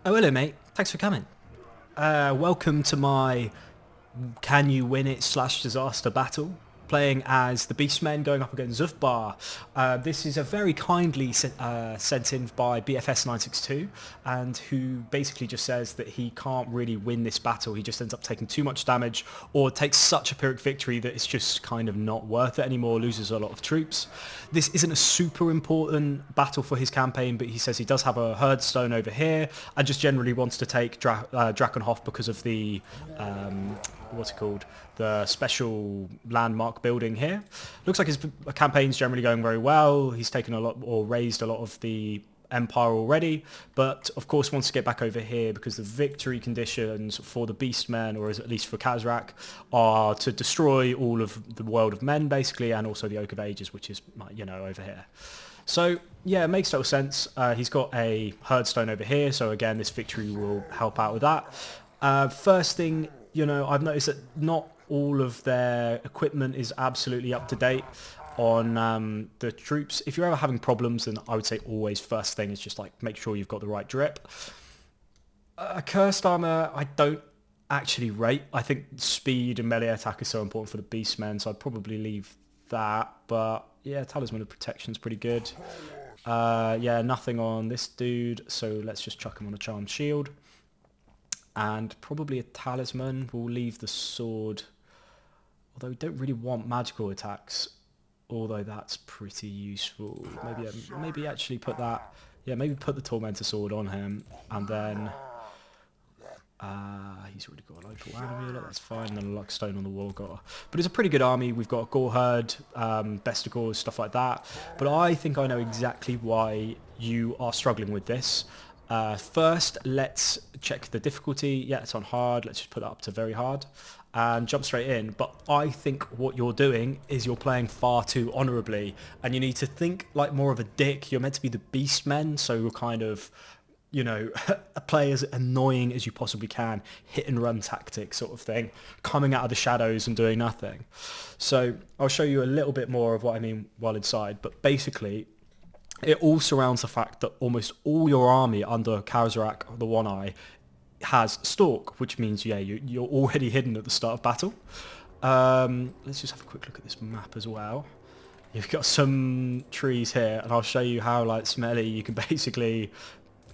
Oh, hello, mate. Thanks for coming. Welcome to my Can You Win It / Disaster battle, playing as the Beastmen going up against Zufbar. This is a very kindly sent in by BFS962, and who basically just says that he can't really win this battle. He just ends up taking too much damage, or takes such a Pyrrhic victory that it's just kind of not worth it anymore, loses a lot of troops. This isn't a super important battle for his campaign, but he says he does have a herd stone over here, and just generally wants to take Drakenhof because of the what's it called, the special landmark building here. Looks like his campaign's generally going very well. He's taken a lot, or raised a lot of the empire already, but of course wants to get back over here because the victory conditions for the Beastmen, or at least for Khazrak, are to destroy all of the world of men basically, and also the Oak of Ages, which is, you know, over here. So yeah, it makes total sense. He's got a herd stone over here, so again this victory will help out with that. First thing, you know, I've noticed that not all of their equipment is absolutely up to date on the troops. If you're ever having problems, then I would say always first thing is just like make sure you've got the right drip. Cursed armor I don't actually rate. I think speed and melee attack is so important for the Beastmen, so I'd probably leave that. But yeah, talisman of protection is pretty good. Yeah, nothing on this dude, so let's just chuck him on a charmed shield. And probably a talisman. We'll leave the sword, although we don't really want magical attacks, although that's pretty useful. Maybe actually put that, yeah, maybe put the Tormentor sword on him, and then he's already got an opal amulet, that's fine, and then a luck stone on the Wargor. But it's a pretty good army. We've got a Gore Herd, Bestigors, stuff like that. But I think I know exactly why you are struggling with this. First, let's check the difficulty. Yeah, it's on hard. Let's just put that up to very hard and jump straight in. But I think what you're doing is you're playing far too honourably, and you need to think like more of a dick. You're meant to be the Beastmen, so you're kind of, you know, play as annoying as you possibly can, hit and run tactic sort of thing, coming out of the shadows and doing nothing. So I'll show you a little bit more of what I mean while inside, but basically it all surrounds the fact that almost all your army under Khazrak, the One Eye, has Stalk, which means, yeah, you're already hidden at the start of battle. Let's just have a quick look at this map as well. You've got some trees here, and I'll show you how, like, smelly you can basically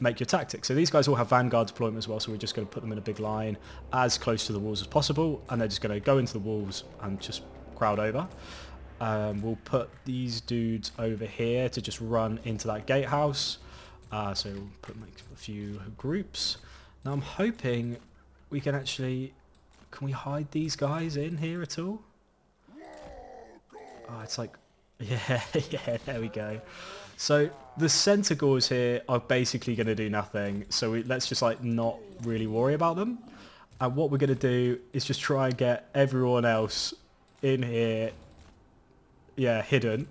make your tactics. So these guys all have Vanguard deployment as well, so we're just going to put them in a big line as close to the walls as possible, and they're just going to go into the walls and just crowd over. We'll put these dudes over here to just run into that gatehouse. So we'll make a few groups. Now I'm hoping we can actually... Can we hide these guys in here at all? Oh, it's like... Yeah, yeah, there we go. So the Centaurs here are basically going to do nothing. So let's just like not really worry about them. And what we're going to do is just try and get everyone else in here, yeah, hidden.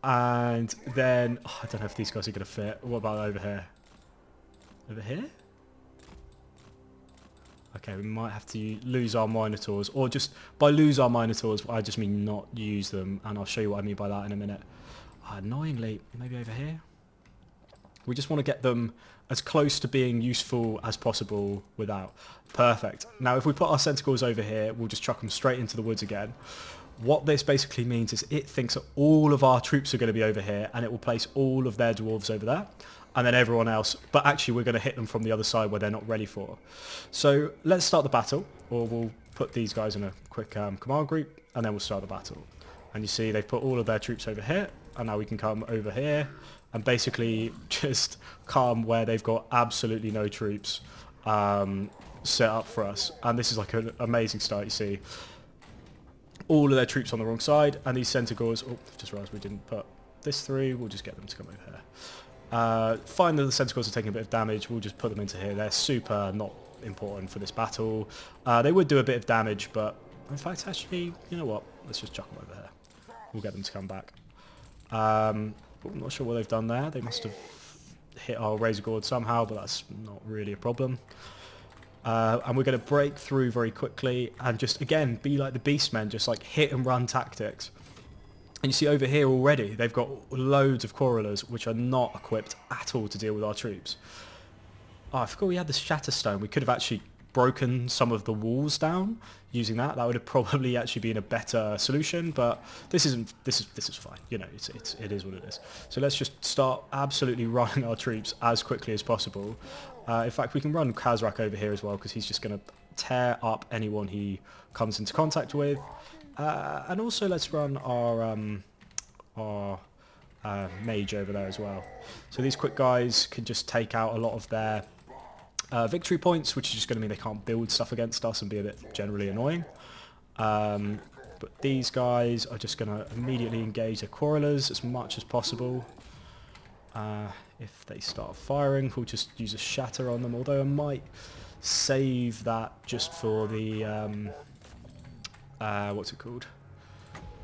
And then, oh, I don't know if these guys are going to fit. What about over here? Over here? Okay, we might have to lose our Minotaurs, or just, by lose our Minotaurs, I just mean not use them, and I'll show you what I mean by that in a minute. Annoyingly, maybe over here? We just want to get them as close to being useful as possible without. Perfect. Now, if we put our Centaurs over here, we'll just chuck them straight into the woods again. What this basically means is it thinks that all of our troops are going to be over here, and it will place all of their dwarves over there, and then everyone else. But actually, we're going to hit them from the other side where they're not ready for. So let's start the battle, or we'll put these guys in a quick command group, and then we'll start the battle. And you see they've put all of their troops over here, and now we can come over here and basically just come where they've got absolutely no troops set up for us. And this is like an amazing start, you see. All of their troops on the wrong side, and these Centaurs, oh, just realised we didn't put this through, we'll just get them to come over here. Find that the Centaurs are taking a bit of damage, we'll just put them into here. They're super not important for this battle. They would do a bit of damage, but in fact, actually, you know what, let's just chuck them over here. We'll get them to come back. I'm not sure what they've done there. They must have hit our Razor Gourd somehow, but that's not really a problem. And we're going to break through very quickly and just, again, be like the Beastmen, just like hit and run tactics. And you see over here already, they've got loads of Corralers, which are not equipped at all to deal with our troops. Oh, I forgot we had the Shatterstone. We could have actually broken some of the walls down using that. That would have probably actually been a better solution, but this is fine. You know, it is what it is. So let's just start absolutely running our troops as quickly as possible. In fact, we can run Khazrak over here as well, because he's just going to tear up anyone he comes into contact with. And also let's run our mage over there as well. So these quick guys can just take out a lot of their victory points, which is just going to mean they can't build stuff against us and be a bit generally annoying. But these guys are just going to immediately engage their quarrelers as much as possible. If they start firing, we'll just use a shatter on them, although I might save that just for the what's it called,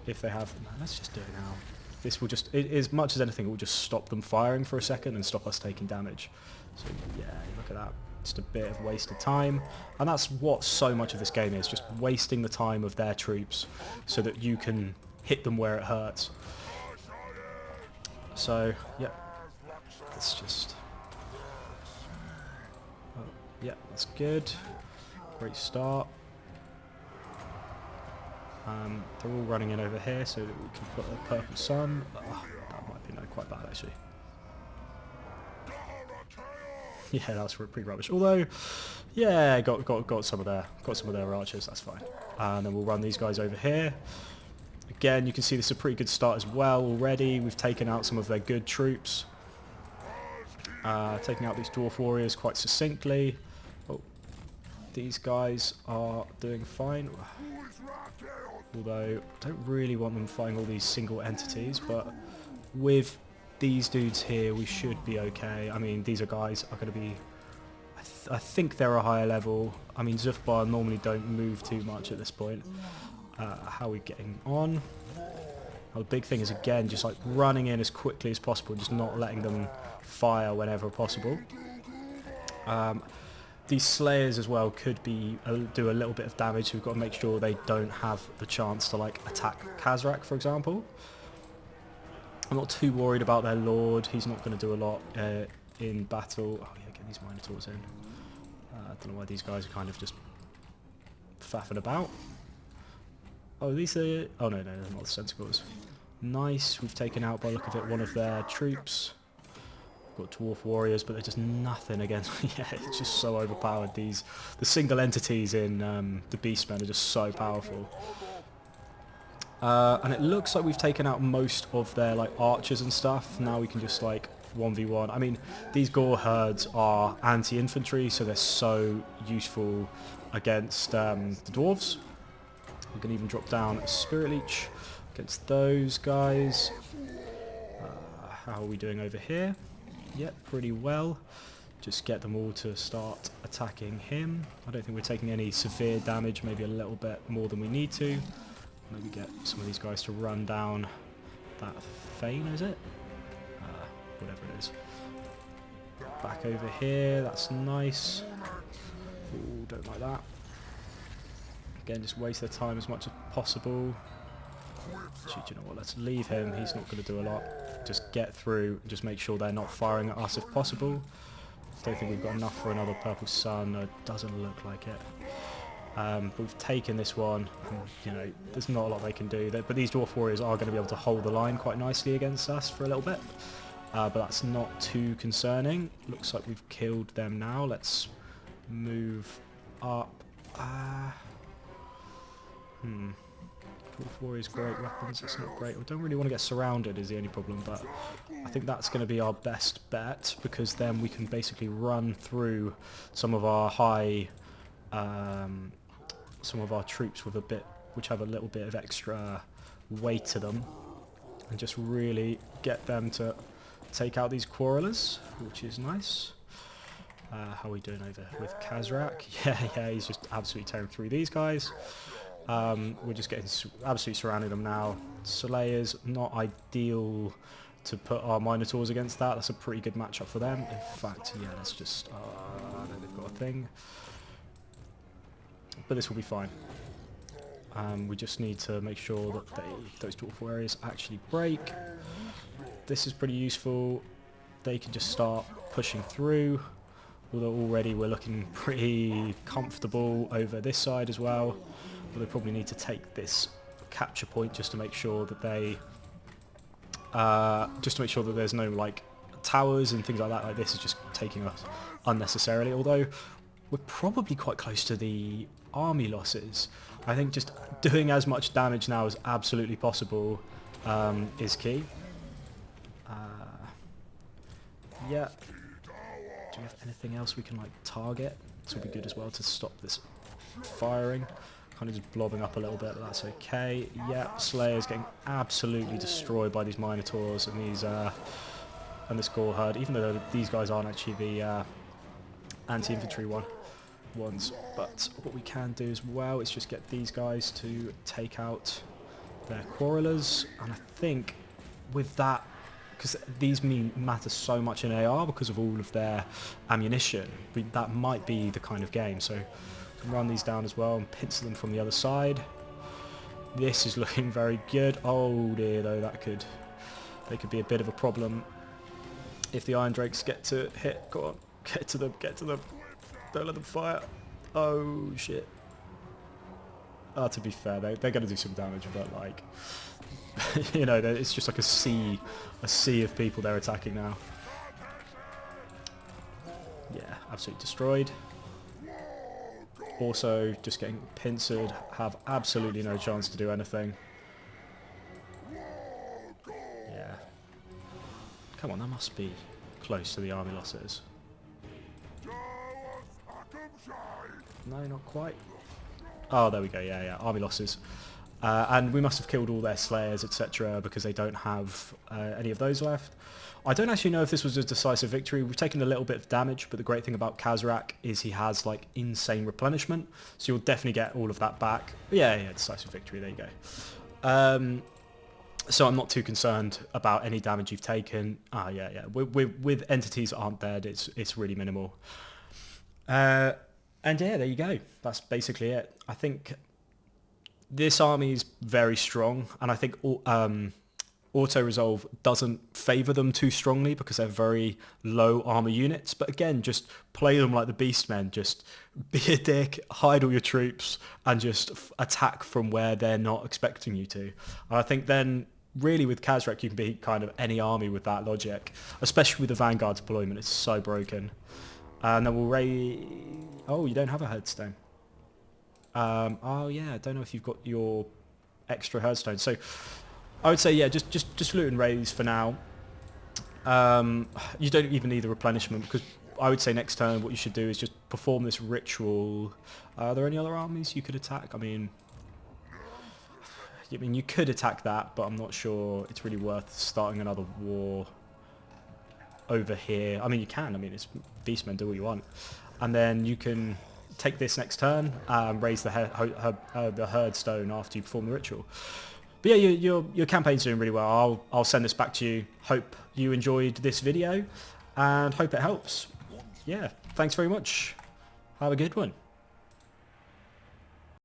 if they have, no, let's just do it now. This will just, as much as anything, it will just stop them firing for a second and stop us taking damage. So yeah, look at that. Just a bit of wasted time. And that's what so much of this game is, just wasting the time of their troops so that you can hit them where it hurts. So, yeah. Let's just... Oh, yeah, that's good. Great start. They're all running in over here so that we can put a purple sun. Oh, that might be quite bad actually. Yeah, that's pretty rubbish. Although, yeah, got some of their archers. That's fine. And then we'll run these guys over here. Again, you can see this is a pretty good start as well already. We've taken out some of their good troops. Taking out these dwarf warriors quite succinctly. Oh, these guys are doing fine. Although, I don't really want them fighting all these single entities, but with these dudes here, we should be okay. I mean, these guys are going to be... I think they're a higher level. I mean, Zufbar normally don't move too much at this point. How are we getting on? Well, the big thing is, again, just like running in as quickly as possible, just not letting them fire whenever possible. These Slayers as well could be do a little bit of damage, so we've got to make sure they don't have the chance to like attack Khazrak, for example. I'm not too worried about their Lord. He's not going to do a lot in battle. Oh yeah, get these Minotaurs in. I don't know why these guys are kind of just faffing about. Oh, these are... Oh no, they're not the Centaurs. Nice, we've taken out, by the look of it, one of their troops. Got dwarf warriors, but they're just nothing against... Yeah, it's just so overpowered. The single entities in the Beastmen are just so powerful. And it looks like we've taken out most of their like archers and stuff. Now we can just like 1v1. I mean, these Gore herds are anti-infantry, so they're so useful against the dwarves. We can even drop down a Spirit Leech against those guys. How are we doing over here? Yep, pretty well. Just get them all to start attacking him. I don't think we're taking any severe damage, maybe a little bit more than we need to. Maybe get some of these guys to run down that Fane, is it? Whatever it is. Back over here, that's nice. Ooh, don't like that. Again, just waste their time as much as possible. Actually, do you know what? Let's leave him. He's not going to do a lot. Just get through and just make sure they're not firing at us if possible. Don't think we've got enough for another purple sun. It doesn't look like it. But we've taken this one. And, you know, there's not a lot they can do. But these dwarf warriors are going to be able to hold the line quite nicely against us for a little bit. But that's not too concerning. Looks like we've killed them now. Let's move up. Dwarf warriors, great weapons. It's not great. We don't really want to get surrounded is the only problem, but I think that's going to be our best bet, because then we can basically run through some of our some of our troops with which have a little bit of extra weight to them, and just really get them to take out these quarrelers, which is nice. How are we doing over with Khazrak? Yeah, he's just absolutely tearing through these guys. We're just getting absolutely surrounding them now. Slayers, not ideal to put our Minotaurs against that. That's a pretty good matchup for them. In fact, yeah, let's just... no, they've got a thing. But this will be fine. We just need to make sure that those dwarf warriors actually break. This is pretty useful. They can just start pushing through. Although already we're looking pretty comfortable over this side as well. But they probably need to take this capture point just to make sure that they, there's no like towers and things like that. Like this is just taking us unnecessarily. Although we're probably quite close to the army losses. I think just doing as much damage now as absolutely possible is key. Yeah. Do we have anything else we can like target? This will be good as well to stop this firing. Kind of just blobbing up a little bit, but that's okay. Yeah, Slayer's getting absolutely destroyed by these Minotaurs and these and this Gore herd. Even though these guys aren't actually the anti-infantry ones, but what we can do as well is just get these guys to take out their quarrelers, and I think with that, because these matter so much in AR because of all of their ammunition, that might be the kind of game. So we can run these down as well and pincer them from the other side. This is looking very good. Oh dear, though, they could be a bit of a problem if the Iron Drakes get to hit. Go on, get to them, don't let them fire. Oh shit. To be fair, they're going to do some damage, but like, you know, it's just like a sea of people they're attacking now. Yeah, absolutely destroyed. Also, just getting pincered, have absolutely no chance to do anything. Yeah. Come on, that must be close to the army losses. No, not quite. Oh, there we go. Yeah, army losses. And we must have killed all their slayers, etc., because they don't have any of those left. I don't actually know if this was a decisive victory. We've taken a little bit of damage, but the great thing about Khazrak is he has like insane replenishment, so you'll definitely get all of that back. Yeah, decisive victory. There you go. So I'm not too concerned about any damage you've taken. Yeah. With entities that aren't dead, it's really minimal. And yeah, there you go. That's basically it. I think this army is very strong, and I think auto-resolve doesn't favour them too strongly because they're very low armour units. But again, just play them like the Beastmen. Just be a dick, hide all your troops, and just attack from where they're not expecting you to. And I think then, really with Khazrak, you can be kind of any army with that logic, especially with the Vanguard deployment. It's so broken. And then we'll raise... Oh, you don't have a headstone. Oh yeah, I don't know if you've got your extra headstone. So I would say, yeah, just loot and raise for now. You don't even need the replenishment, because I would say next turn what you should do is just perform this ritual. Are there any other armies you could attack? I mean, you could attack that, but I'm not sure it's really worth starting another war over here. I mean, you can. I mean, it's Beastmen, do what you want. And then you can take this next turn and raise the herd stone after you perform the ritual. But yeah, your campaign's doing really well. I'll send this back to you. Hope you enjoyed this video and hope it helps. Yeah, thanks very much. Have a good one.